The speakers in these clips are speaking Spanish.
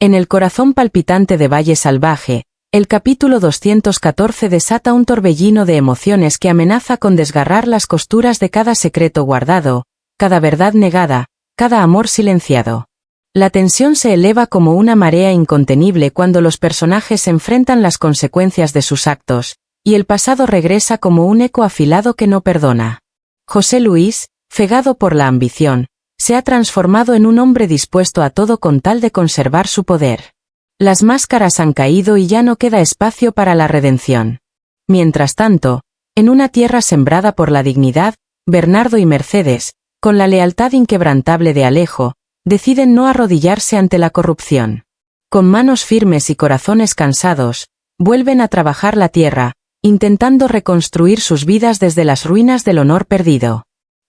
En el corazón palpitante de Valle Salvaje, el capítulo 214 desata un torbellino de emociones que amenaza con desgarrar las costuras de cada secreto guardado, cada verdad negada, cada amor silenciado. La tensión se eleva como una marea incontenible cuando los personajes enfrentan las consecuencias de sus actos, y el pasado regresa como un eco afilado que no perdona. José Luis, cegado por la ambición, se ha transformado en un hombre dispuesto a todo con tal de conservar su poder. Las máscaras han caído y ya no queda espacio para la redención. Mientras tanto, en una tierra sembrada por la dignidad, Bernardo y Mercedes, con la lealtad inquebrantable de Alejo, deciden no arrodillarse ante la corrupción. Con manos firmes y corazones cansados, vuelven a trabajar la tierra, intentando reconstruir sus vidas desde las ruinas del honor perdido.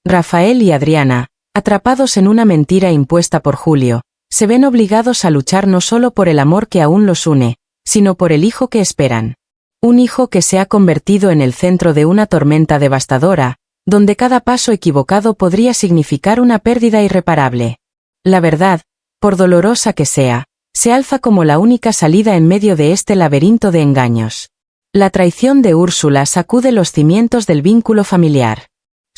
Rafael y Adriana, atrapados en una mentira impuesta por Julio, se ven obligados a luchar no solo por el amor que aún los une, sino por el hijo que esperan. Un hijo que se ha convertido en el centro de una tormenta devastadora, donde cada paso equivocado podría significar una pérdida irreparable. La verdad, por dolorosa que sea, se alza como la única salida en medio de este laberinto de engaños. La traición de Úrsula sacude los cimientos del vínculo familiar.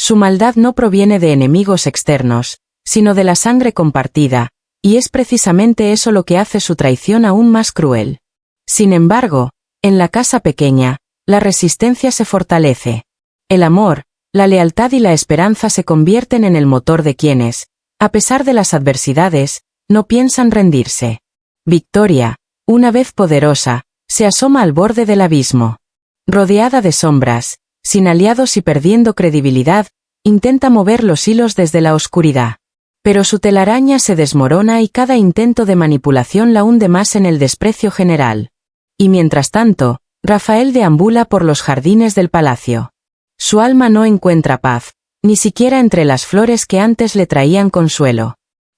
Su maldad no proviene de enemigos externos, sino de la sangre compartida, y es precisamente eso lo que hace su traición aún más cruel. Sin embargo, en la casa pequeña, la resistencia se fortalece. El amor, la lealtad y la esperanza se convierten en el motor de quienes, a pesar de las adversidades, no piensan rendirse. Victoria, una vez poderosa, se asoma al borde del abismo. Rodeada de sombras, sin aliados y perdiendo credibilidad, intenta mover los hilos desde la oscuridad. Pero su telaraña se desmorona y cada intento de manipulación la hunde más en el desprecio general. Y mientras tanto, Rafael deambula por los jardines del palacio. Su alma no encuentra paz, ni siquiera entre las flores que antes le traían consuelo.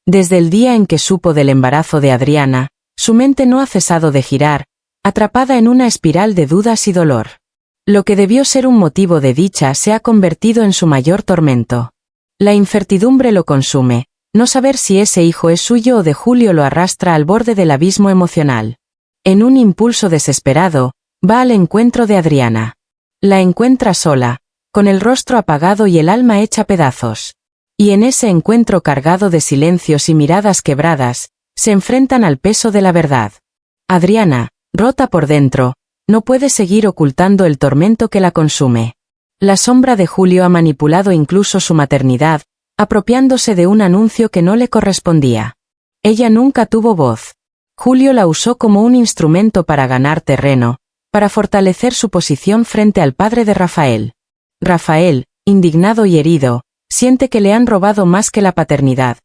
Desde el día en que supo del embarazo de Adriana, su mente no ha cesado de girar, atrapada en una espiral de dudas y dolor. Lo que debió ser un motivo de dicha se ha convertido en su mayor tormento. La incertidumbre lo consume, no saber si ese hijo es suyo o de Julio lo arrastra al borde del abismo emocional. En un impulso desesperado, va al encuentro de Adriana. La encuentra sola, con el rostro apagado y el alma hecha pedazos. Y en ese encuentro cargado de silencios y miradas quebradas, se enfrentan al peso de la verdad. Adriana, rota por dentro, no puede seguir ocultando el tormento que la consume. La sombra de Julio ha manipulado incluso su maternidad, apropiándose de un anuncio que no le correspondía. Ella nunca tuvo voz. Julio la usó como un instrumento para ganar terreno, para fortalecer su posición frente al padre de Rafael. Rafael, indignado y herido, siente que le han robado más que la paternidad.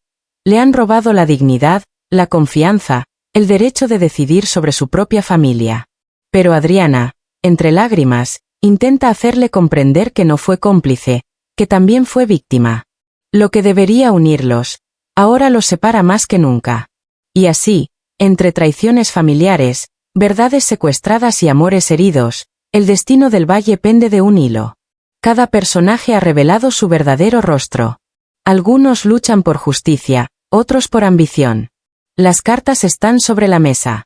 Le han robado la dignidad, la confianza, el derecho de decidir sobre su propia familia. Pero Adriana, entre lágrimas, intenta hacerle comprender que no fue cómplice, que también fue víctima. Lo que debería unirlos, ahora los separa más que nunca. Y así, entre traiciones familiares, verdades secuestradas y amores heridos, el destino del valle pende de un hilo. Cada personaje ha revelado su verdadero rostro. Algunos luchan por justicia, otros por ambición. Las cartas están sobre la mesa.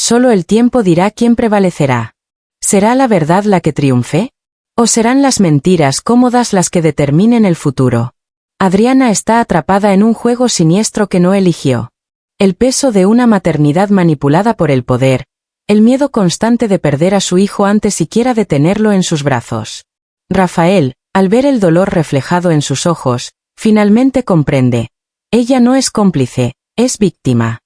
Solo el tiempo dirá quién prevalecerá. ¿Será la verdad la que triunfe? ¿O serán las mentiras cómodas las que determinen el futuro? Adriana está atrapada en un juego siniestro que no eligió. El peso de una maternidad manipulada por el poder, el miedo constante de perder a su hijo antes siquiera de tenerlo en sus brazos. Rafael, al ver el dolor reflejado en sus ojos, finalmente comprende. Ella no es cómplice, es víctima.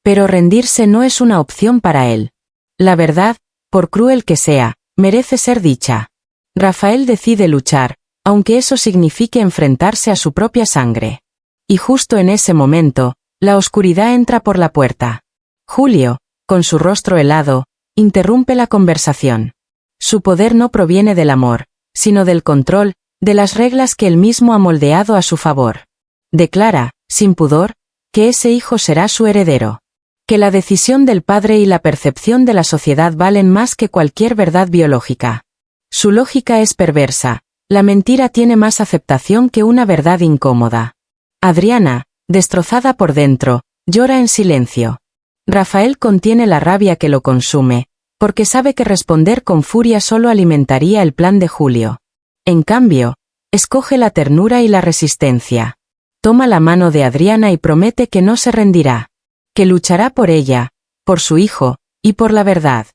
Pero rendirse no es una opción para él. La verdad, por cruel que sea, merece ser dicha. Rafael decide luchar, aunque eso signifique enfrentarse a su propia sangre. Y justo en ese momento, la oscuridad entra por la puerta. Julio, con su rostro helado, interrumpe la conversación. Su poder no proviene del amor, sino del control, de las reglas que él mismo ha moldeado a su favor. Declara, sin pudor, que ese hijo será su heredero. Que la decisión del padre y la percepción de la sociedad valen más que cualquier verdad biológica. Su lógica es perversa, la mentira tiene más aceptación que una verdad incómoda. Adriana, destrozada por dentro, llora en silencio. Rafael contiene la rabia que lo consume, porque sabe que responder con furia solo alimentaría el plan de Julio. En cambio, escoge la ternura y la resistencia. Toma la mano de Adriana y promete que no se rendirá, que luchará por ella, por su hijo, y por la verdad.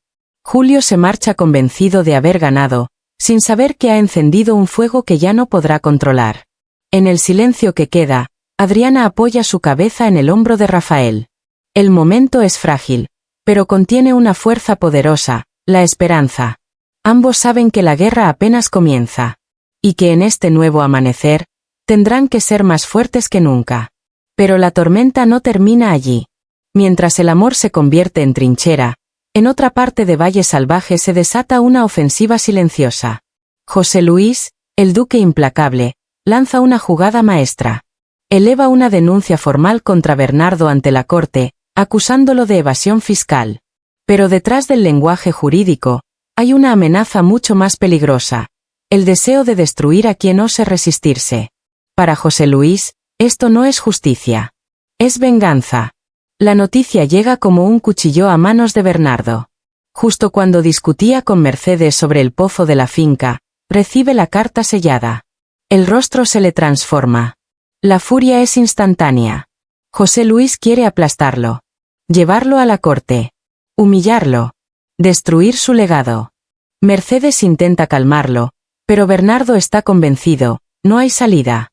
Julio se marcha convencido de haber ganado, sin saber que ha encendido un fuego que ya no podrá controlar. En el silencio que queda, Adriana apoya su cabeza en el hombro de Rafael. El momento es frágil, pero contiene una fuerza poderosa, la esperanza. Ambos saben que la guerra apenas comienza, y que en este nuevo amanecer, tendrán que ser más fuertes que nunca. Pero la tormenta no termina allí. Mientras el amor se convierte en trinchera, en otra parte de Valle Salvaje se desata una ofensiva silenciosa. José Luis, el duque implacable, lanza una jugada maestra. Eleva una denuncia formal contra Bernardo ante la corte, acusándolo de evasión fiscal. Pero detrás del lenguaje jurídico, hay una amenaza mucho más peligrosa: el deseo de destruir a quien ose resistirse. Para José Luis, esto no es justicia. Es venganza. La noticia llega como un cuchillo a manos de Bernardo. Justo cuando discutía con Mercedes sobre el pozo de la finca, recibe la carta sellada. El rostro se le transforma. La furia es instantánea. José Luis quiere aplastarlo. Llevarlo a la corte. Humillarlo. Destruir su legado. Mercedes intenta calmarlo, pero Bernardo está convencido: no hay salida.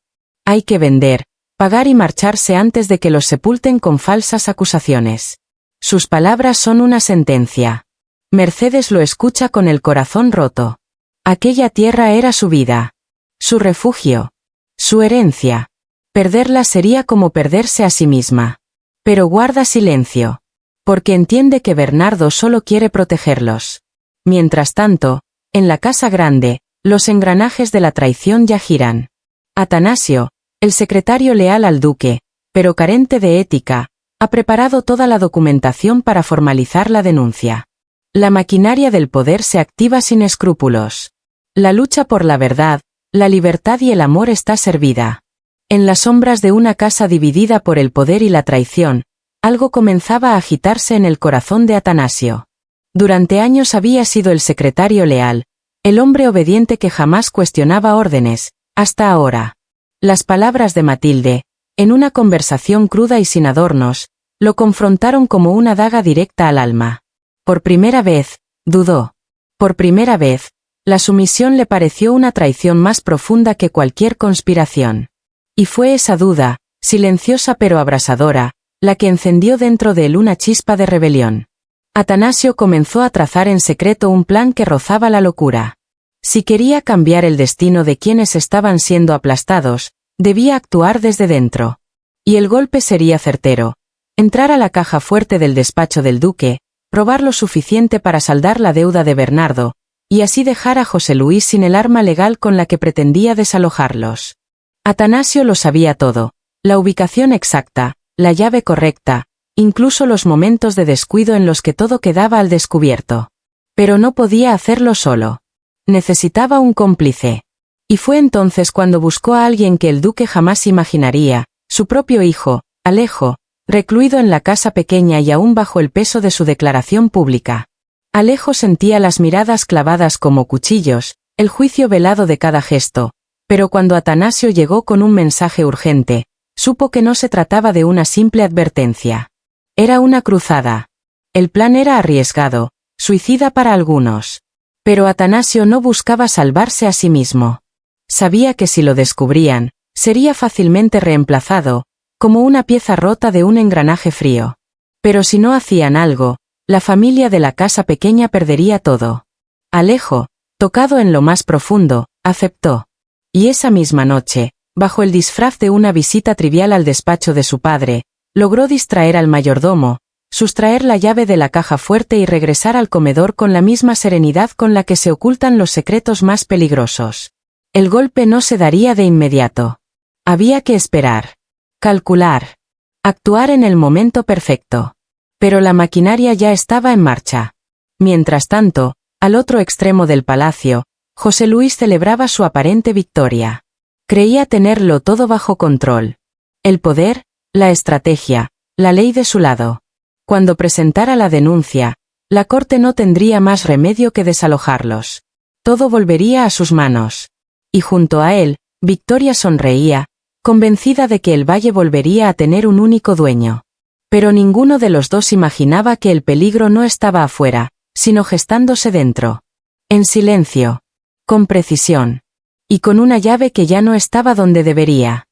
Hay que vender, pagar y marcharse antes de que los sepulten con falsas acusaciones. Sus palabras son una sentencia. Mercedes lo escucha con el corazón roto. Aquella tierra era su vida. Su refugio. Su herencia. Perderla sería como perderse a sí misma. Pero guarda silencio. Porque entiende que Bernardo solo quiere protegerlos. Mientras tanto, en la casa grande, los engranajes de la traición ya giran. Atanasio, el secretario leal al duque, pero carente de ética, ha preparado toda la documentación para formalizar la denuncia. La maquinaria del poder se activa sin escrúpulos. La lucha por la verdad, la libertad y el amor está servida. En las sombras de una casa dividida por el poder y la traición, algo comenzaba a agitarse en el corazón de Atanasio. Durante años había sido el secretario leal, el hombre obediente que jamás cuestionaba órdenes, hasta ahora. Las palabras de Matilde, en una conversación cruda y sin adornos, lo confrontaron como una daga directa al alma. Por primera vez, dudó. Por primera vez, la sumisión le pareció una traición más profunda que cualquier conspiración. Y fue esa duda, silenciosa pero abrasadora, la que encendió dentro de él una chispa de rebelión. Atanasio comenzó a trazar en secreto un plan que rozaba la locura. Si quería cambiar el destino de quienes estaban siendo aplastados, debía actuar desde dentro. Y el golpe sería certero: entrar a la caja fuerte del despacho del duque, robar lo suficiente para saldar la deuda de Bernardo, y así dejar a José Luis sin el arma legal con la que pretendía desalojarlos. Atanasio lo sabía todo: la ubicación exacta, la llave correcta, incluso los momentos de descuido en los que todo quedaba al descubierto. Pero no podía hacerlo solo. Necesitaba un cómplice. Y fue entonces cuando buscó a alguien que el duque jamás imaginaría: su propio hijo, Alejo, recluido en la casa pequeña y aún bajo el peso de su declaración pública. Alejo sentía las miradas clavadas como cuchillos, el juicio velado de cada gesto, pero cuando Atanasio llegó con un mensaje urgente, supo que no se trataba de una simple advertencia. Era una cruzada. El plan era arriesgado, suicida para algunos. Pero Atanasio no buscaba salvarse a sí mismo. Sabía que si lo descubrían, sería fácilmente reemplazado, como una pieza rota de un engranaje frío. Pero si no hacían algo, la familia de la casa pequeña perdería todo. Alejo, tocado en lo más profundo, aceptó. Y esa misma noche, bajo el disfraz de una visita trivial al despacho de su padre, logró distraer al mayordomo, sustraer la llave de la caja fuerte y regresar al comedor con la misma serenidad con la que se ocultan los secretos más peligrosos. El golpe no se daría de inmediato. Había que esperar. Calcular. Actuar en el momento perfecto. Pero la maquinaria ya estaba en marcha. Mientras tanto, al otro extremo del palacio, José Luis celebraba su aparente victoria. Creía tenerlo todo bajo control. El poder, la estrategia, la ley de su lado. Cuando presentara la denuncia, la corte no tendría más remedio que desalojarlos. Todo volvería a sus manos. Y junto a él, Victoria sonreía, convencida de que el valle volvería a tener un único dueño. Pero ninguno de los dos imaginaba que el peligro no estaba afuera, sino gestándose dentro. En silencio. Con precisión. Y con una llave que ya no estaba donde debería.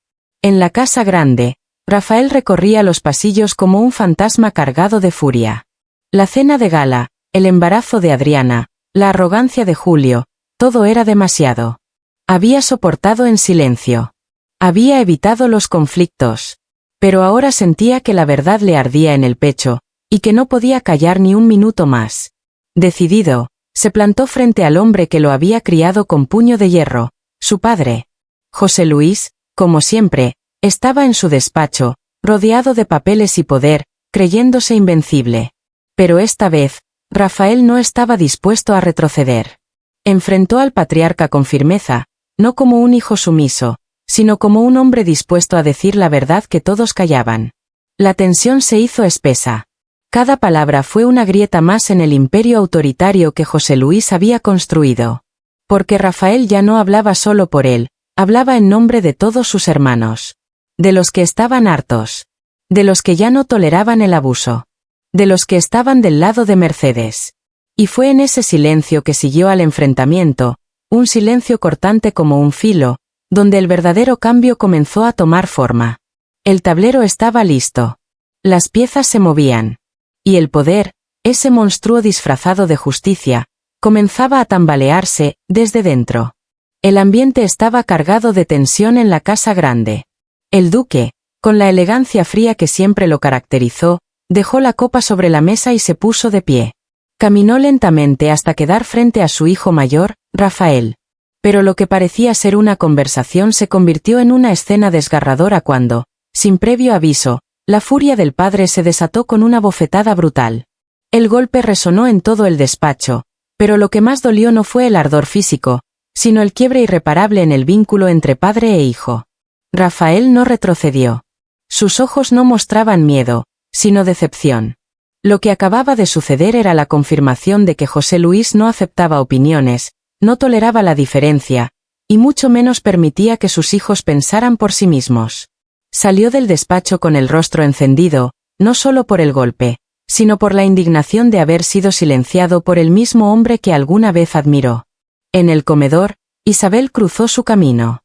En la casa grande, Rafael recorría los pasillos como un fantasma cargado de furia. La cena de gala, el embarazo de Adriana, la arrogancia de Julio, todo era demasiado. Había soportado en silencio. Había evitado los conflictos. Pero ahora sentía que la verdad le ardía en el pecho, y que no podía callar ni un minuto más. Decidido, se plantó frente al hombre que lo había criado con puño de hierro, su padre. José Luis, como siempre, estaba en su despacho, rodeado de papeles y poder, creyéndose invencible. Pero esta vez, Rafael no estaba dispuesto a retroceder. Enfrentó al patriarca con firmeza, no como un hijo sumiso, sino como un hombre dispuesto a decir la verdad que todos callaban. La tensión se hizo espesa. Cada palabra fue una grieta más en el imperio autoritario que José Luis había construido. Porque Rafael ya no hablaba solo por él, hablaba en nombre de todos sus hermanos. De los que estaban hartos. De los que ya no toleraban el abuso. De los que estaban del lado de Mercedes. Y fue en ese silencio que siguió al enfrentamiento, un silencio cortante como un filo, donde el verdadero cambio comenzó a tomar forma. El tablero estaba listo. Las piezas se movían. Y el poder, ese monstruo disfrazado de justicia, comenzaba a tambalearse, desde dentro. El ambiente estaba cargado de tensión en la casa grande. El duque, con la elegancia fría que siempre lo caracterizó, dejó la copa sobre la mesa y se puso de pie. Caminó lentamente hasta quedar frente a su hijo mayor, Rafael. Pero lo que parecía ser una conversación se convirtió en una escena desgarradora cuando, sin previo aviso, la furia del padre se desató con una bofetada brutal. El golpe resonó en todo el despacho, pero lo que más dolió no fue el ardor físico, sino el quiebre irreparable en el vínculo entre padre e hijo. Rafael no retrocedió. Sus ojos no mostraban miedo, sino decepción. Lo que acababa de suceder era la confirmación de que José Luis no aceptaba opiniones, no toleraba la diferencia, y mucho menos permitía que sus hijos pensaran por sí mismos. Salió del despacho con el rostro encendido, no solo por el golpe, sino por la indignación de haber sido silenciado por el mismo hombre que alguna vez admiró. En el comedor, Isabel cruzó su camino.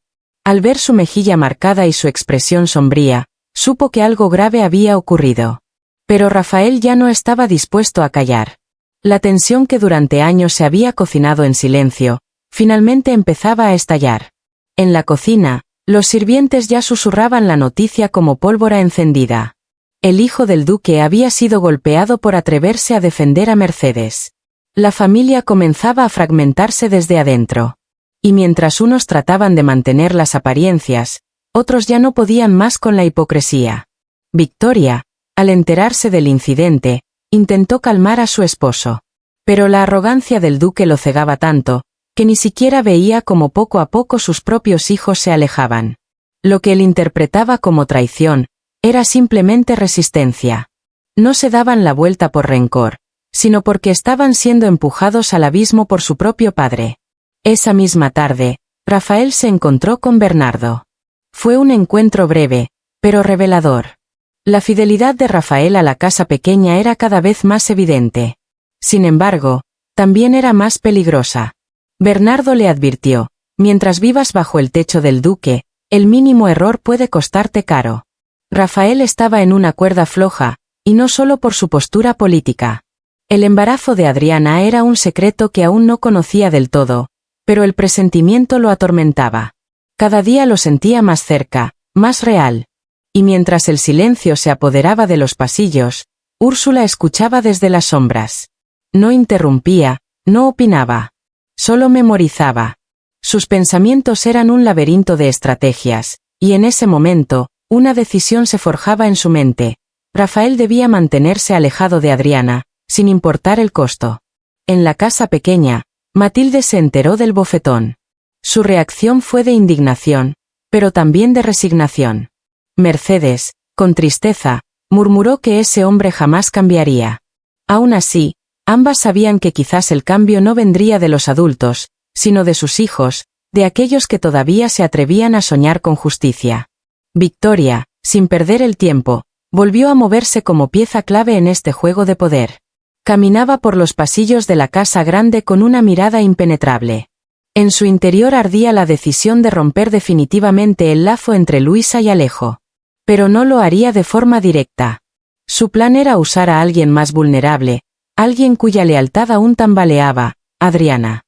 Al ver su mejilla marcada y su expresión sombría, supo que algo grave había ocurrido. Pero Rafael ya no estaba dispuesto a callar. La tensión que durante años se había cocinado en silencio, finalmente empezaba a estallar. En la cocina, los sirvientes ya susurraban la noticia como pólvora encendida. El hijo del duque había sido golpeado por atreverse a defender a Mercedes. La familia comenzaba a fragmentarse desde adentro. Y mientras unos trataban de mantener las apariencias, otros ya no podían más con la hipocresía. Victoria, al enterarse del incidente, intentó calmar a su esposo. Pero la arrogancia del duque lo cegaba tanto, que ni siquiera veía cómo poco a poco sus propios hijos se alejaban. Lo que él interpretaba como traición, era simplemente resistencia. No se daban la vuelta por rencor, sino porque estaban siendo empujados al abismo por su propio padre. Esa misma tarde, Rafael se encontró con Bernardo. Fue un encuentro breve, pero revelador. La fidelidad de Rafael a la casa pequeña era cada vez más evidente. Sin embargo, también era más peligrosa. Bernardo le advirtió, mientras vivas bajo el techo del duque, el mínimo error puede costarte caro. Rafael estaba en una cuerda floja, y no solo por su postura política. El embarazo de Adriana era un secreto que aún no conocía del todo, pero el presentimiento lo atormentaba. Cada día lo sentía más cerca, más real. Y mientras el silencio se apoderaba de los pasillos, Úrsula escuchaba desde las sombras. No interrumpía, no opinaba. Solo memorizaba. Sus pensamientos eran un laberinto de estrategias, y en ese momento, una decisión se forjaba en su mente. Rafael debía mantenerse alejado de Adriana, sin importar el costo. En la casa pequeña, Matilde se enteró del bofetón. Su reacción fue de indignación, pero también de resignación. Mercedes, con tristeza, Murmuró que ese hombre jamás cambiaría. Aún así, ambas sabían que quizás el cambio no vendría de los adultos, sino de sus hijos, de aquellos que todavía se atrevían a soñar con justicia. Victoria, sin perder el tiempo, volvió a moverse como pieza clave en este juego de poder. Caminaba por los pasillos de la casa grande con una mirada impenetrable. En su interior ardía la decisión de romper definitivamente el lazo entre Luisa y Alejo. Pero no lo haría de forma directa. Su plan era usar a alguien más vulnerable, alguien cuya lealtad aún tambaleaba, Adriana.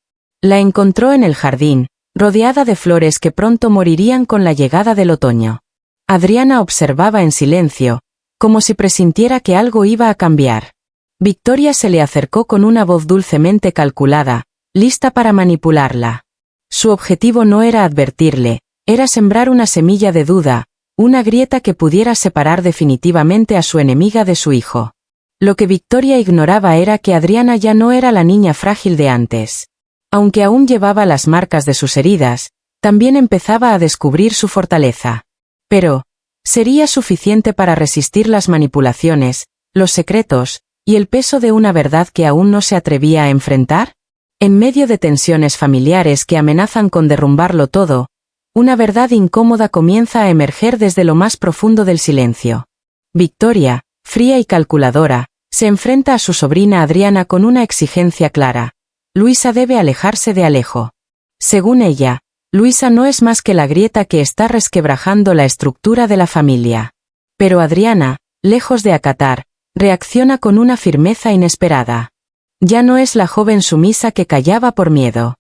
La encontró en el jardín, rodeada de flores que pronto morirían con la llegada del otoño. Adriana observaba en silencio, como si presintiera que algo iba a cambiar. Victoria se le acercó con una voz dulcemente calculada, lista para manipularla. Su objetivo no era advertirle, era sembrar una semilla de duda, una grieta que pudiera separar definitivamente a su enemiga de su hijo. Lo que Victoria ignoraba era que Adriana ya no era la niña frágil de antes. Aunque aún llevaba las marcas de sus heridas, también empezaba a descubrir su fortaleza. Pero, ¿sería suficiente para resistir las manipulaciones, los secretos, y el peso de una verdad que aún no se atrevía a enfrentar? En medio de tensiones familiares que amenazan con derrumbarlo todo, una verdad incómoda comienza a emerger desde lo más profundo del silencio. Victoria, fría y calculadora, se enfrenta a su sobrina Adriana con una exigencia clara. Luisa debe alejarse de Alejo. Según ella, Luisa no es más que la grieta que está resquebrajando la estructura de la familia. Pero Adriana, lejos de acatar, reacciona con una firmeza inesperada. Ya no es la joven sumisa que callaba por miedo.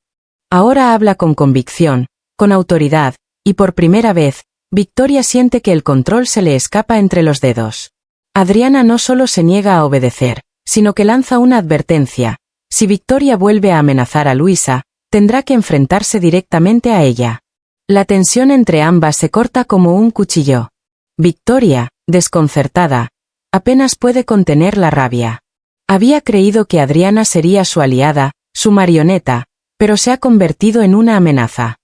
Ahora habla con convicción, con autoridad, y por primera vez, Victoria siente que el control se le escapa entre los dedos. Adriana no solo se niega a obedecer, sino que lanza una advertencia. Si Victoria vuelve a amenazar a Luisa, tendrá que enfrentarse directamente a ella. La tensión entre ambas se corta como un cuchillo. Victoria, desconcertada, apenas puede contener la rabia. Había creído que Adriana sería su aliada, su marioneta, pero se ha convertido en una amenaza.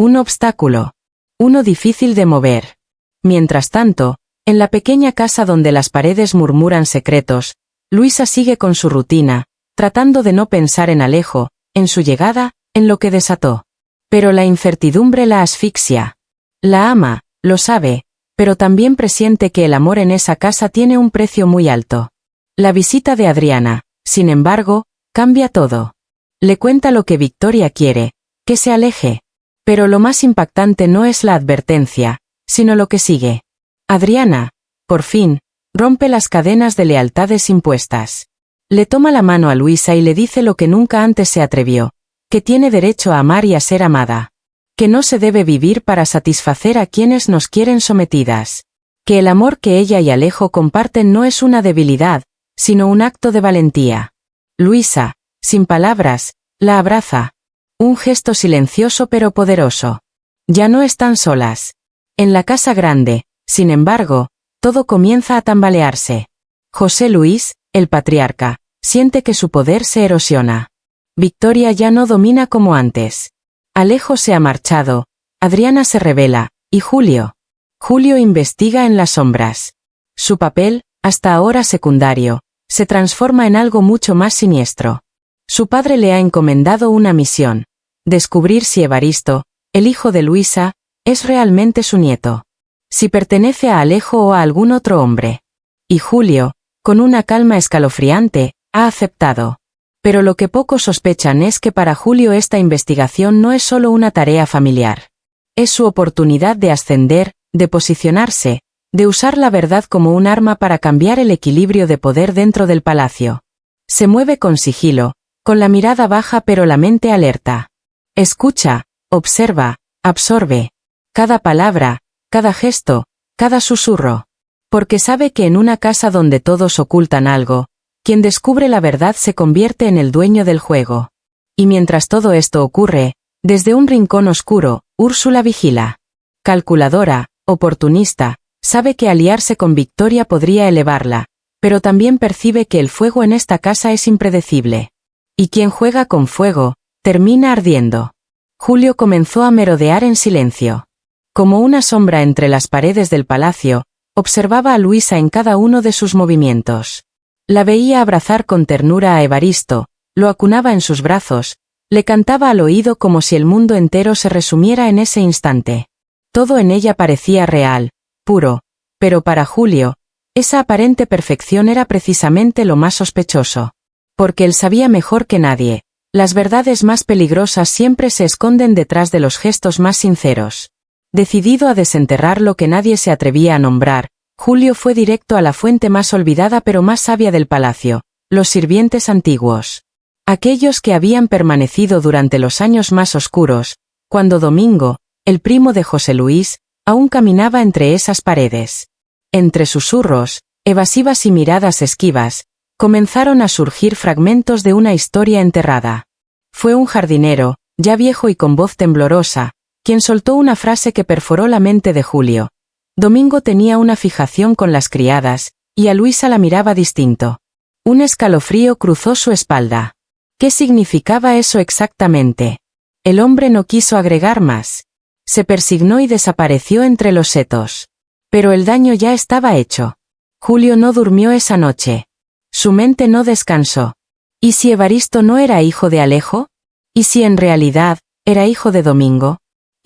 Un obstáculo. Uno difícil de mover. Mientras tanto, en la pequeña casa donde las paredes murmuran secretos, Luisa sigue con su rutina, tratando de no pensar en Alejo, en su llegada, en lo que desató. Pero la incertidumbre la asfixia. La ama, lo sabe, pero también presiente que el amor en esa casa tiene un precio muy alto. La visita de Adriana, sin embargo, cambia todo. Le cuenta lo que Victoria quiere, que se aleje. Pero lo más impactante no es la advertencia, sino lo que sigue. Adriana, por fin, rompe las cadenas de lealtades impuestas. Le toma la mano a Luisa y le dice lo que nunca antes se atrevió, que tiene derecho a amar y a ser amada. Que no se debe vivir para satisfacer a quienes nos quieren sometidas. Que el amor que ella y Alejo comparten no es una debilidad, sino un acto de valentía. Luisa, sin palabras, la abraza. Un gesto silencioso pero poderoso. Ya no están solas. En la casa grande, sin embargo, todo comienza a tambalearse. José Luis, el patriarca, siente que su poder se erosiona. Victoria ya no domina como antes. Alejo se ha marchado, Adriana se revela, y Julio. Julio investiga en las sombras. Su papel, hasta ahora secundario, se transforma en algo mucho más siniestro. Su padre le ha encomendado una misión. Descubrir si Evaristo, el hijo de Luisa, es realmente su nieto. Si pertenece a Alejo o a algún otro hombre. Y Julio, con una calma escalofriante, ha aceptado. Pero lo que pocos sospechan es que para Julio esta investigación no es solo una tarea familiar. Es su oportunidad de ascender, de posicionarse, de usar la verdad como un arma para cambiar el equilibrio de poder dentro del palacio. Se mueve con sigilo, con la mirada baja pero la mente alerta. Escucha, observa, absorbe. Cada palabra, cada gesto, cada susurro. Porque sabe que en una casa donde todos ocultan algo, quien descubre la verdad se convierte en el dueño del juego. Y mientras todo esto ocurre, desde un rincón oscuro, Úrsula vigila. Calculadora, oportunista, sabe que aliarse con Victoria podría elevarla, pero también percibe que el fuego en esta casa es impredecible. Y quien juega con fuego, termina ardiendo. Julio comenzó a merodear en silencio. Como una sombra entre las paredes del palacio, Observaba a Luisa en cada uno de sus movimientos. La veía abrazar con ternura a Evaristo, lo acunaba en sus brazos, le cantaba al oído como si el mundo entero se resumiera en ese instante. Todo en ella parecía real, puro, pero para Julio, esa aparente perfección era precisamente lo más sospechoso. Porque él sabía mejor que nadie, las verdades más peligrosas siempre se esconden detrás de los gestos más sinceros. Decidido a desenterrar lo que nadie se atrevía a nombrar, Julio fue directo a la fuente más olvidada pero más sabia del palacio, los sirvientes antiguos. Aquellos que habían permanecido durante los años más oscuros, cuando Domingo, el primo de José Luis, aún caminaba entre esas paredes. Entre susurros, evasivas y miradas esquivas, comenzaron a surgir fragmentos de una historia enterrada. Fue un jardinero, ya viejo y con voz temblorosa, quien soltó una frase que perforó la mente de Julio. Domingo tenía una fijación con las criadas, y a Luisa la miraba distinto. Un escalofrío cruzó su espalda. ¿Qué significaba eso exactamente? El hombre no quiso agregar más. Se persignó y desapareció entre los setos. Pero el daño ya estaba hecho. Julio no durmió esa noche. Su mente no descansó. ¿Y si Evaristo no era hijo de Alejo? ¿Y si en realidad era hijo de Domingo?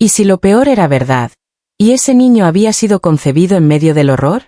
¿Y si lo peor era verdad? ¿Y ese niño había sido concebido en medio del horror?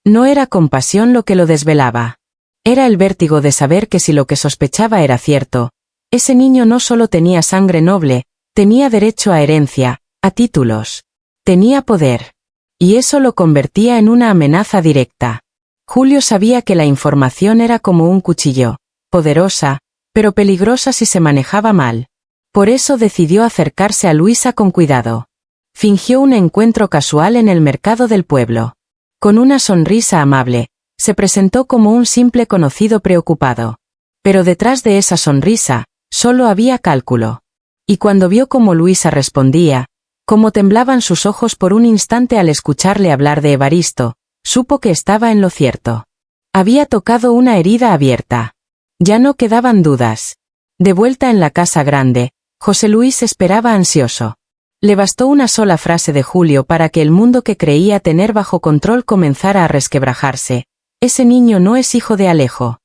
No era compasión lo que lo desvelaba. Era el vértigo de saber que si lo que sospechaba era cierto, ese niño no solo tenía sangre noble, tenía derecho a herencia, a títulos. Tenía poder. Y eso lo convertía en una amenaza directa. Julio sabía que la información era como un cuchillo, poderosa, pero peligrosa si se manejaba mal. Por eso decidió acercarse a Luisa con cuidado. Fingió un encuentro casual en el mercado del pueblo. Con una sonrisa amable, se presentó como un simple conocido preocupado. Pero detrás de esa sonrisa, solo había cálculo. Y cuando vio cómo Luisa respondía, cómo temblaban sus ojos por un instante al escucharle hablar de Evaristo, supo que estaba en lo cierto. Había tocado una herida abierta. Ya no quedaban dudas. De vuelta en la casa grande, José Luis esperaba ansioso. Le bastó una sola frase de Julio para que el mundo que creía tener bajo control comenzara a resquebrajarse. Ese niño no es hijo de Alejo.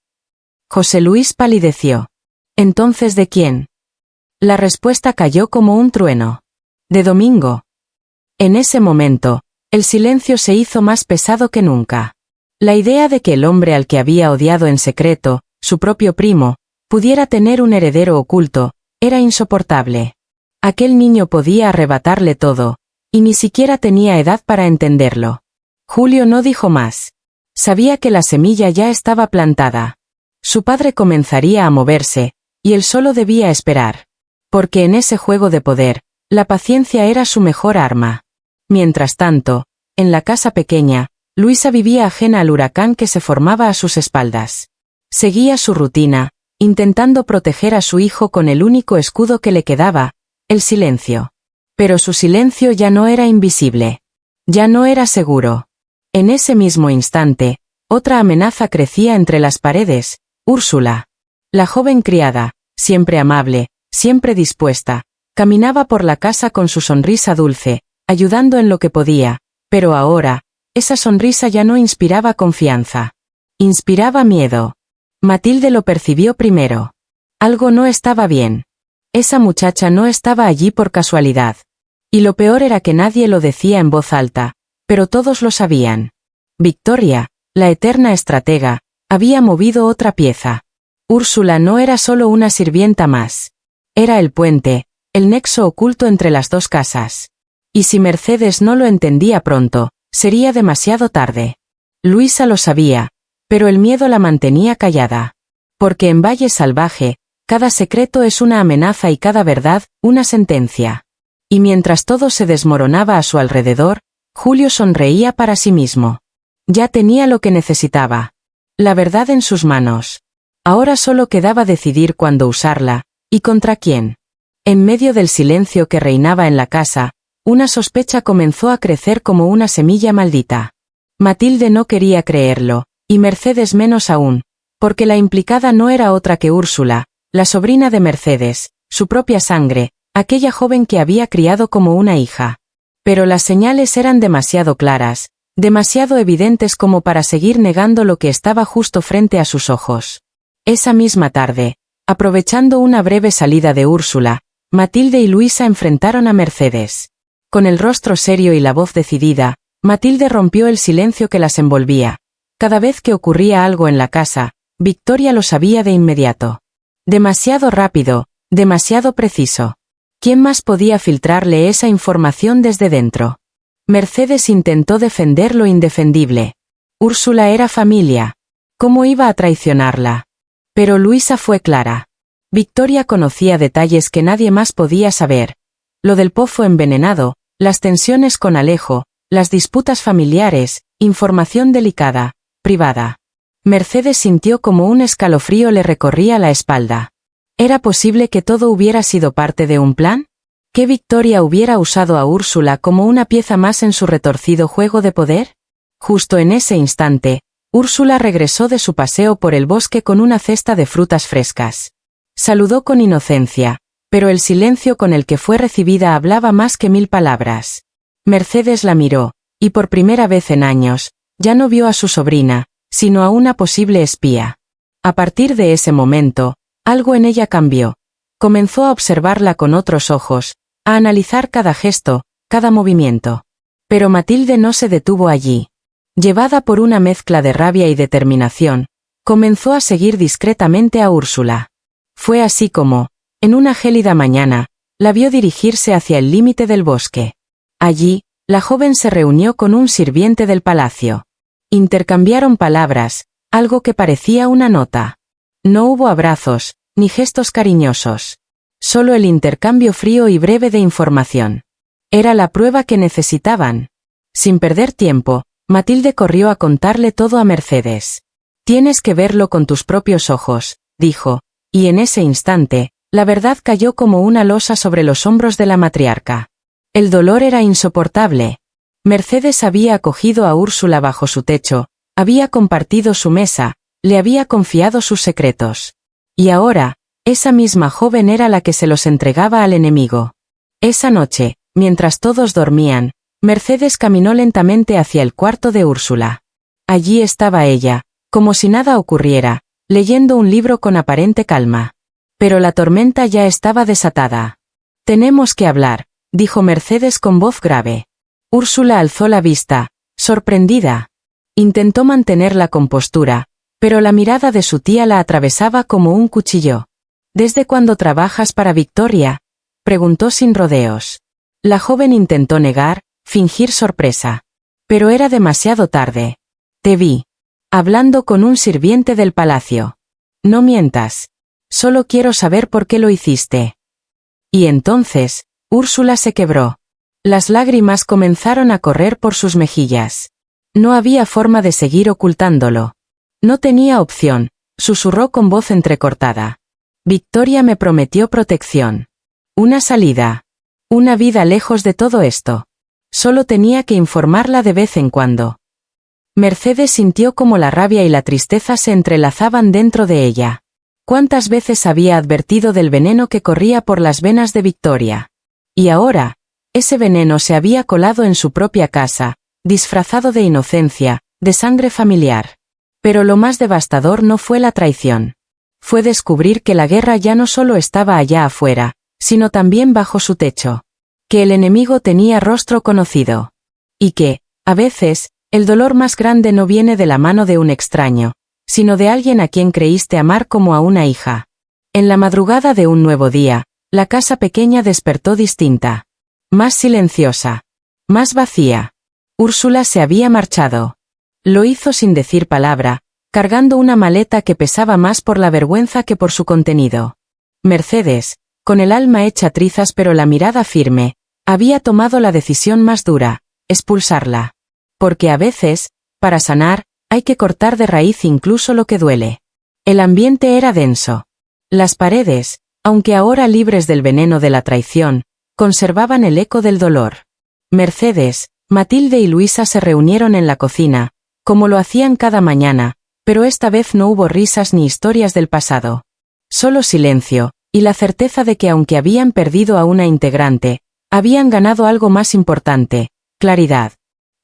José Luis palideció. ¿Entonces de quién? La respuesta cayó como un trueno. De Domingo. En ese momento, el silencio se hizo más pesado que nunca. La idea de que el hombre al que había odiado en secreto, su propio primo, pudiera tener un heredero oculto, era insoportable. Aquel niño podía arrebatarle todo, y ni siquiera tenía edad para entenderlo. Julio no dijo más. Sabía que la semilla ya estaba plantada. Su padre comenzaría a moverse, y él solo debía esperar. Porque en ese juego de poder, la paciencia era su mejor arma. Mientras tanto, en la casa pequeña, Luisa vivía ajena al huracán que se formaba a sus espaldas. Seguía su rutina, intentando proteger a su hijo con el único escudo que le quedaba, el silencio. Pero su silencio ya no era invisible. Ya no era seguro. En ese mismo instante, otra amenaza crecía entre las paredes, Úrsula. La joven criada, siempre amable, siempre dispuesta, caminaba por la casa con su sonrisa dulce, ayudando en lo que podía, pero ahora, esa sonrisa ya no inspiraba confianza. Inspiraba miedo. Matilde lo percibió primero. Algo no estaba bien. Esa muchacha no estaba allí por casualidad. Y lo peor era que nadie lo decía en voz alta, pero todos lo sabían. Victoria, la eterna estratega, había movido otra pieza. Úrsula no era solo una sirvienta más. Era el puente, el nexo oculto entre las dos casas. Y si Mercedes no lo entendía pronto, sería demasiado tarde. Luisa lo sabía, pero el miedo la mantenía callada. Porque en Valle Salvaje, cada secreto es una amenaza y cada verdad, una sentencia. Y mientras todo se desmoronaba a su alrededor, Julio sonreía para sí mismo. Ya tenía lo que necesitaba. La verdad en sus manos. Ahora solo quedaba decidir cuándo usarla, y contra quién. En medio del silencio que reinaba en la casa, una sospecha comenzó a crecer como una semilla maldita. Matilde no quería creerlo, y Mercedes menos aún, porque la implicada no era otra que Úrsula, la sobrina de Mercedes, su propia sangre, aquella joven que había criado como una hija. Pero las señales eran demasiado claras, demasiado evidentes como para seguir negando lo que estaba justo frente a sus ojos. Esa misma tarde, aprovechando una breve salida de Úrsula, Matilde y Luisa enfrentaron a Mercedes. Con el rostro serio y la voz decidida, Matilde rompió el silencio que las envolvía. Cada vez que ocurría algo en la casa, Victoria lo sabía de inmediato. Demasiado rápido, demasiado preciso. ¿Quién más podía filtrarle esa información desde dentro? Mercedes intentó defender lo indefendible. Úrsula era familia. ¿Cómo iba a traicionarla? Pero Luisa fue clara. Victoria conocía detalles que nadie más podía saber. Lo del pozo envenenado, las tensiones con Alejo, las disputas familiares, información delicada, privada. Mercedes sintió como un escalofrío le recorría la espalda. ¿Era posible que todo hubiera sido parte de un plan? ¿Que Victoria hubiera usado a Úrsula como una pieza más en su retorcido juego de poder? Justo en ese instante, Úrsula regresó de su paseo por el bosque con una cesta de frutas frescas. Saludó con inocencia, pero el silencio con el que fue recibida hablaba más que 1000 palabras. Mercedes la miró, y por primera vez en años, ya no vio a su sobrina, sino a una posible espía. A partir de ese momento, algo en ella cambió. Comenzó a observarla con otros ojos, a analizar cada gesto, cada movimiento. Pero Matilde no se detuvo allí. Llevada por una mezcla de rabia y determinación, comenzó a seguir discretamente a Úrsula. Fue así como, en una gélida mañana, la vio dirigirse hacia el límite del bosque. Allí, la joven se reunió con un sirviente del palacio. Intercambiaron palabras, algo que parecía una nota. No hubo abrazos, ni gestos cariñosos. Solo el intercambio frío y breve de información. Era la prueba que necesitaban. Sin perder tiempo, Matilde corrió a contarle todo a Mercedes. «Tienes que verlo con tus propios ojos», dijo, y en ese instante, la verdad cayó como una losa sobre los hombros de la matriarca. El dolor era insoportable. Mercedes había acogido a Úrsula bajo su techo, había compartido su mesa, le había confiado sus secretos. Y ahora, esa misma joven era la que se los entregaba al enemigo. Esa noche, mientras todos dormían, Mercedes caminó lentamente hacia el cuarto de Úrsula. Allí estaba ella, como si nada ocurriera, leyendo un libro con aparente calma. Pero la tormenta ya estaba desatada. «Tenemos que hablar», dijo Mercedes con voz grave. Úrsula alzó la vista, sorprendida. Intentó mantener la compostura, pero la mirada de su tía la atravesaba como un cuchillo. «¿Desde cuándo trabajas para Victoria?», preguntó sin rodeos. La joven intentó negar, fingir sorpresa. Pero era demasiado tarde. «Te vi. Hablando con un sirviente del palacio. No mientas. Solo quiero saber por qué lo hiciste». Y entonces, Úrsula se quebró. Las lágrimas comenzaron a correr por sus mejillas. No había forma de seguir ocultándolo. No tenía opción, susurró con voz entrecortada. «Victoria me prometió protección. Una salida. Una vida lejos de todo esto. Solo tenía que informarla de vez en cuando». Mercedes sintió como la rabia y la tristeza se entrelazaban dentro de ella. ¿Cuántas veces había advertido del veneno que corría por las venas de Victoria? Y ahora, ese veneno se había colado en su propia casa, disfrazado de inocencia, de sangre familiar. Pero lo más devastador no fue la traición. Fue descubrir que la guerra ya no solo estaba allá afuera, sino también bajo su techo. Que el enemigo tenía rostro conocido. Y que, a veces, el dolor más grande no viene de la mano de un extraño, sino de alguien a quien creíste amar como a una hija. En la madrugada de un nuevo día, la casa pequeña despertó distinta. Más silenciosa. Más vacía. Úrsula se había marchado. Lo hizo sin decir palabra, cargando una maleta que pesaba más por la vergüenza que por su contenido. Mercedes, con el alma hecha trizas pero la mirada firme, había tomado la decisión más dura, expulsarla. Porque a veces, para sanar, hay que cortar de raíz incluso lo que duele. El ambiente era denso. Las paredes, aunque ahora libres del veneno de la traición, conservaban el eco del dolor. Mercedes, Matilde y Luisa se reunieron en la cocina, como lo hacían cada mañana, pero esta vez no hubo risas ni historias del pasado. Solo silencio, y la certeza de que aunque habían perdido a una integrante, habían ganado algo más importante, claridad.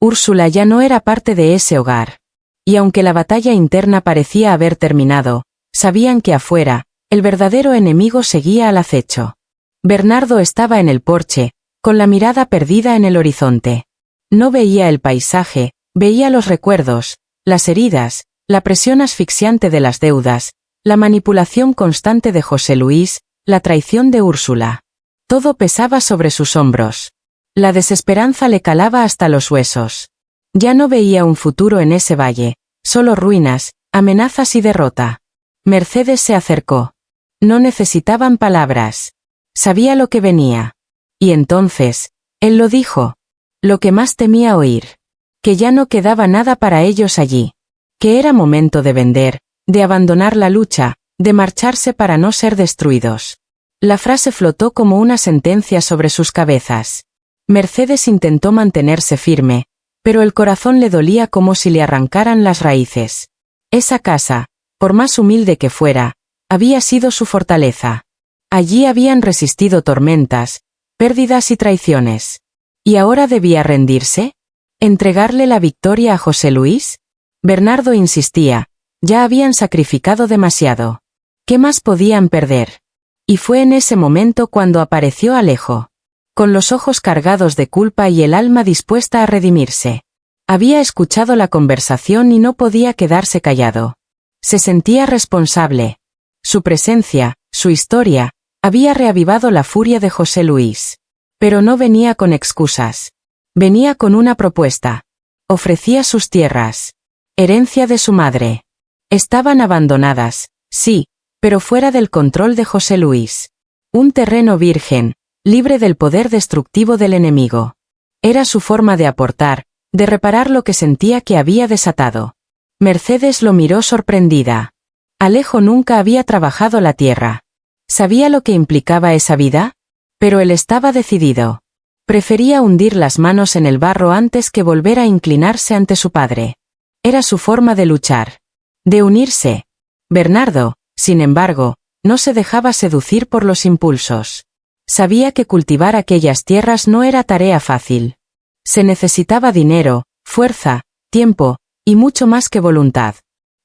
Úrsula ya no era parte de ese hogar. Y aunque la batalla interna parecía haber terminado, sabían que afuera, el verdadero enemigo seguía al acecho. Bernardo estaba en el porche, con la mirada perdida en el horizonte. No veía el paisaje, veía los recuerdos, las heridas, la presión asfixiante de las deudas, la manipulación constante de José Luis, la traición de Úrsula. Todo pesaba sobre sus hombros. La desesperanza le calaba hasta los huesos. Ya no veía un futuro en ese valle, solo ruinas, amenazas y derrota. Mercedes se acercó. No necesitaban palabras. Sabía lo que venía. Y entonces, él lo dijo. Lo que más temía oír. Que ya no quedaba nada para ellos allí. Que era momento de vender, de abandonar la lucha, de marcharse para no ser destruidos. La frase flotó como una sentencia sobre sus cabezas. Mercedes intentó mantenerse firme, pero el corazón le dolía como si le arrancaran las raíces. Esa casa, por más humilde que fuera, había sido su fortaleza. Allí habían resistido tormentas, pérdidas y traiciones. ¿Y ahora debía rendirse? ¿Entregarle la victoria a José Luis? Bernardo insistía, ya habían sacrificado demasiado. ¿Qué más podían perder? Y fue en ese momento cuando apareció Alejo. Con los ojos cargados de culpa y el alma dispuesta a redimirse. Había escuchado la conversación y no podía quedarse callado. Se sentía responsable. Su presencia, su historia, había reavivado la furia de José Luis. Pero no venía con excusas. Venía con una propuesta. Ofrecía sus tierras. Herencia de su madre. Estaban abandonadas, sí, pero fuera del control de José Luis. Un terreno virgen, libre del poder destructivo del enemigo. Era su forma de aportar, de reparar lo que sentía que había desatado. Mercedes lo miró sorprendida. Alejo nunca había trabajado la tierra. ¿Sabía lo que implicaba esa vida? Pero él estaba decidido. Prefería hundir las manos en el barro antes que volver a inclinarse ante su padre. Era su forma de luchar. De unirse. Bernardo, sin embargo, no se dejaba seducir por los impulsos. Sabía que cultivar aquellas tierras no era tarea fácil. Se necesitaba dinero, fuerza, tiempo, y mucho más que voluntad.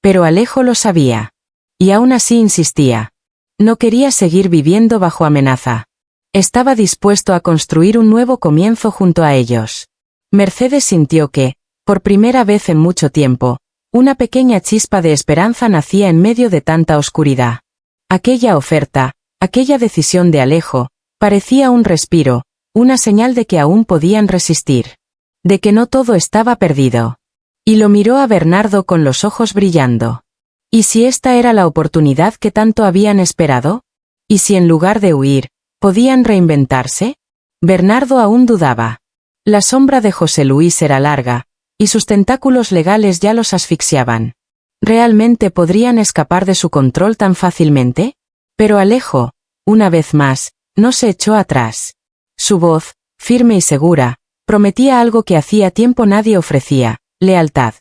Pero Alejo lo sabía. Y aún así insistía. No quería seguir viviendo bajo amenaza. Estaba dispuesto a construir un nuevo comienzo junto a ellos. Mercedes sintió que, por primera vez en mucho tiempo, una pequeña chispa de esperanza nacía en medio de tanta oscuridad. Aquella oferta, aquella decisión de Alejo, parecía un respiro, una señal de que aún podían resistir. De que no todo estaba perdido. Y lo miró a Bernardo con los ojos brillando. ¿Y si esta era la oportunidad que tanto habían esperado? ¿Y si en lugar de huir, podían reinventarse? Bernardo aún dudaba. La sombra de José Luis era larga, y sus tentáculos legales ya los asfixiaban. ¿Realmente podrían escapar de su control tan fácilmente? Pero Alejo, una vez más, no se echó atrás. Su voz, firme y segura, prometía algo que hacía tiempo nadie ofrecía, lealtad.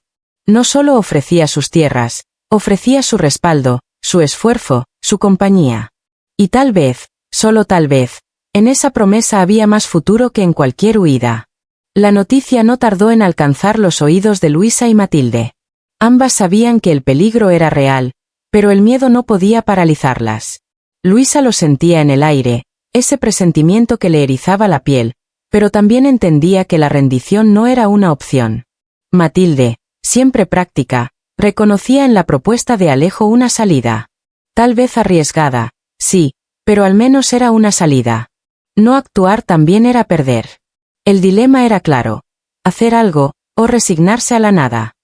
No solo ofrecía sus tierras, ofrecía su respaldo, su esfuerzo, su compañía. Y tal vez, solo tal vez, en esa promesa había más futuro que en cualquier huida. La noticia no tardó en alcanzar los oídos de Luisa y Matilde. Ambas sabían que el peligro era real, pero el miedo no podía paralizarlas. Luisa lo sentía en el aire, ese presentimiento que le erizaba la piel, pero también entendía que la rendición no era una opción. Matilde, siempre práctica, reconocía en la propuesta de Alejo una salida. Tal vez arriesgada, sí, pero al menos era una salida. No actuar también era perder. El dilema era claro: hacer algo, o resignarse a la nada.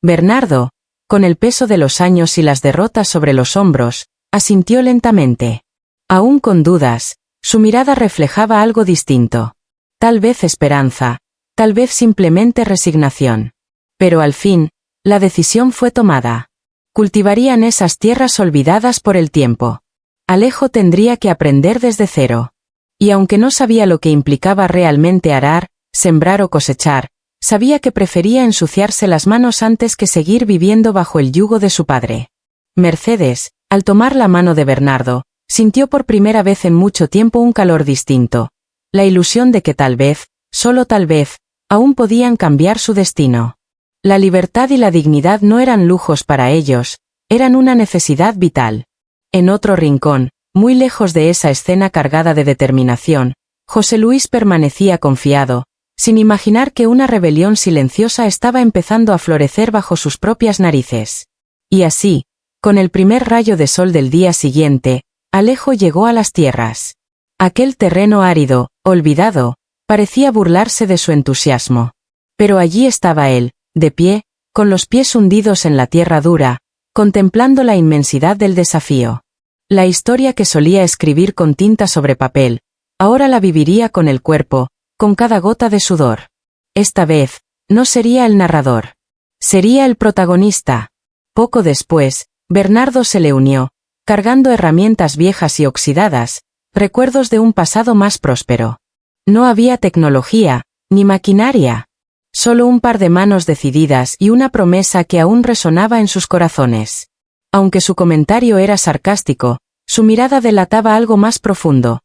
Bernardo, con el peso de los años y las derrotas sobre los hombros, asintió lentamente. Aún con dudas, su mirada reflejaba algo distinto. Tal vez esperanza, tal vez simplemente resignación. Pero al fin, la decisión fue tomada. Cultivarían esas tierras olvidadas por el tiempo. Alejo tendría que aprender desde cero. Y aunque no sabía lo que implicaba realmente arar, sembrar o cosechar, sabía que prefería ensuciarse las manos antes que seguir viviendo bajo el yugo de su padre. Mercedes, al tomar la mano de Bernardo, sintió por primera vez en mucho tiempo un calor distinto. La ilusión de que tal vez, solo tal vez, aún podían cambiar su destino. La libertad y la dignidad no eran lujos para ellos, eran una necesidad vital. En otro rincón, muy lejos de esa escena cargada de determinación, José Luis permanecía confiado, sin imaginar que una rebelión silenciosa estaba empezando a florecer bajo sus propias narices. Y así, con el primer rayo de sol del día siguiente, Alejo llegó a las tierras. Aquel terreno árido, olvidado, parecía burlarse de su entusiasmo. Pero allí estaba él, de pie, con los pies hundidos en la tierra dura, contemplando la inmensidad del desafío. La historia que solía escribir con tinta sobre papel, ahora la viviría con el cuerpo, con cada gota de sudor. Esta vez, no sería el narrador. Sería el protagonista. Poco después, Bernardo se le unió, cargando herramientas viejas y oxidadas, recuerdos de un pasado más próspero. No había tecnología, ni maquinaria. Solo un par de manos decididas y una promesa que aún resonaba en sus corazones. Aunque su comentario era sarcástico, su mirada delataba algo más profundo.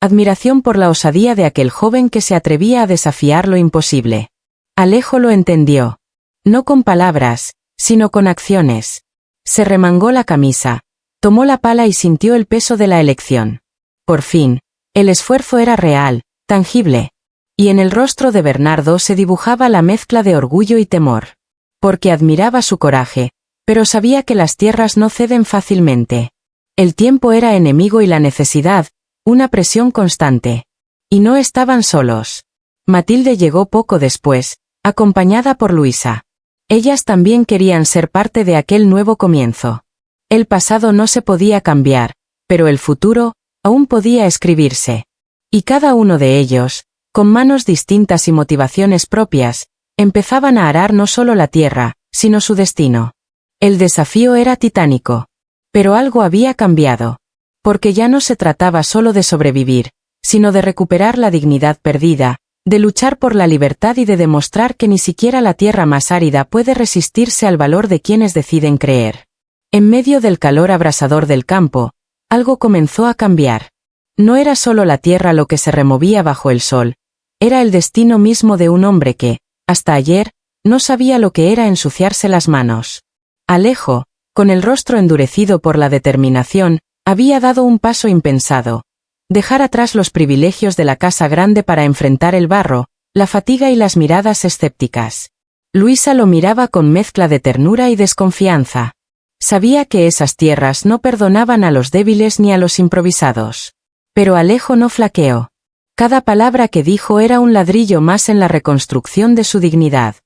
Admiración por la osadía de aquel joven que se atrevía a desafiar lo imposible. Alejo lo entendió. No con palabras, sino con acciones. Se remangó la camisa, tomó la pala y sintió el peso de la elección. Por fin, el esfuerzo era real, tangible. Y en el rostro de Bernardo se dibujaba la mezcla de orgullo y temor. Porque admiraba su coraje, pero sabía que las tierras no ceden fácilmente. El tiempo era enemigo y la necesidad, una presión constante. Y no estaban solos. Matilde llegó poco después, acompañada por Luisa. Ellas también querían ser parte de aquel nuevo comienzo. El pasado no se podía cambiar, pero el futuro, aún podía escribirse. Y cada uno de ellos, con manos distintas y motivaciones propias, empezaban a arar no solo la tierra, sino su destino. El desafío era titánico. Pero algo había cambiado. Porque ya no se trataba solo de sobrevivir, sino de recuperar la dignidad perdida, de luchar por la libertad y de demostrar que ni siquiera la tierra más árida puede resistirse al valor de quienes deciden creer. En medio del calor abrasador del campo, algo comenzó a cambiar. No era solo la tierra lo que se removía bajo el sol, era el destino mismo de un hombre que, hasta ayer, no sabía lo que era ensuciarse las manos. Alejo, con el rostro endurecido por la determinación, había dado un paso impensado. Dejar atrás los privilegios de la casa grande para enfrentar el barro, la fatiga y las miradas escépticas. Luisa lo miraba con mezcla de ternura y desconfianza. Sabía que esas tierras no perdonaban a los débiles ni a los improvisados. Pero Alejo no flaqueó. Cada palabra que dijo era un ladrillo más en la reconstrucción de su dignidad.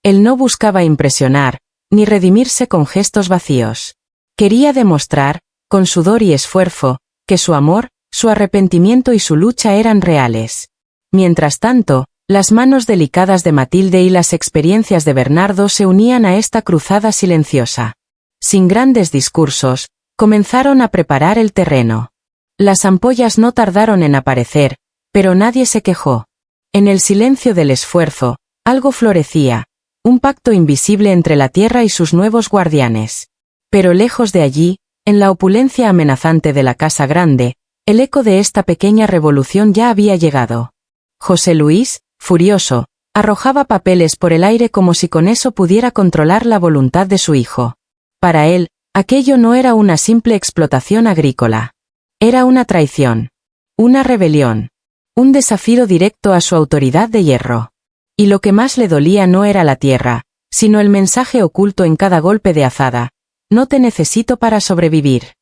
Él no buscaba impresionar, ni redimirse con gestos vacíos. Quería demostrar, con sudor y esfuerzo, que su amor, su arrepentimiento y su lucha eran reales. Mientras tanto, las manos delicadas de Matilde y las experiencias de Bernardo se unían a esta cruzada silenciosa. Sin grandes discursos, comenzaron a preparar el terreno. Las ampollas no tardaron en aparecer, pero nadie se quejó. En el silencio del esfuerzo, algo florecía, un pacto invisible entre la tierra y sus nuevos guardianes. Pero lejos de allí, en la opulencia amenazante de la casa grande, el eco de esta pequeña revolución ya había llegado. José Luis, furioso, arrojaba papeles por el aire como si con eso pudiera controlar la voluntad de su hijo. Para él, aquello no era una simple explotación agrícola. Era una traición. Una rebelión. Un desafío directo a su autoridad de hierro. Y lo que más le dolía no era la tierra, sino el mensaje oculto en cada golpe de azada. No te necesito para sobrevivir.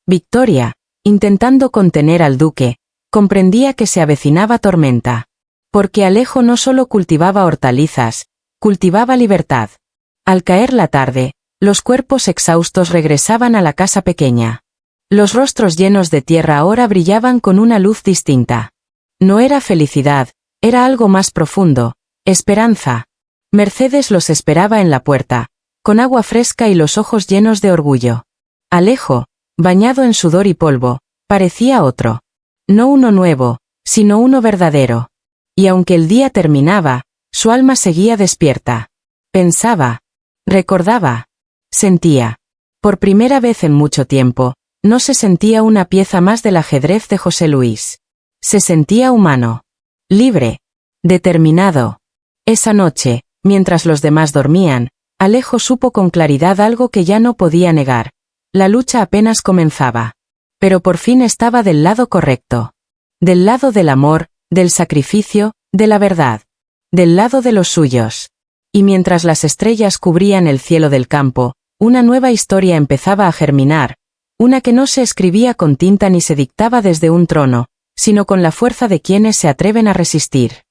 Victoria, intentando contener al duque, comprendía que se avecinaba tormenta. Porque Alejo no solo cultivaba hortalizas, cultivaba libertad. Al caer la tarde, los cuerpos exhaustos regresaban a la casa pequeña. Los rostros llenos de tierra ahora brillaban con una luz distinta. No era felicidad, era algo más profundo, esperanza. Mercedes los esperaba en la puerta, con agua fresca y los ojos llenos de orgullo. Alejo, bañado en sudor y polvo, parecía otro. No uno nuevo, sino uno verdadero. Y aunque el día terminaba, su alma seguía despierta. Pensaba, recordaba, sentía. Por primera vez en mucho tiempo, no se sentía una pieza más del ajedrez de José Luis. Se sentía humano. Libre. Determinado. Esa noche, mientras los demás dormían, Alejo supo con claridad algo que ya no podía negar. La lucha apenas comenzaba. Pero por fin estaba del lado correcto. Del lado del amor, del sacrificio, de la verdad. Del lado de los suyos. Y mientras las estrellas cubrían el cielo del campo, una nueva historia empezaba a germinar, una que no se escribía con tinta ni se dictaba desde un trono, sino con la fuerza de quienes se atreven a resistir.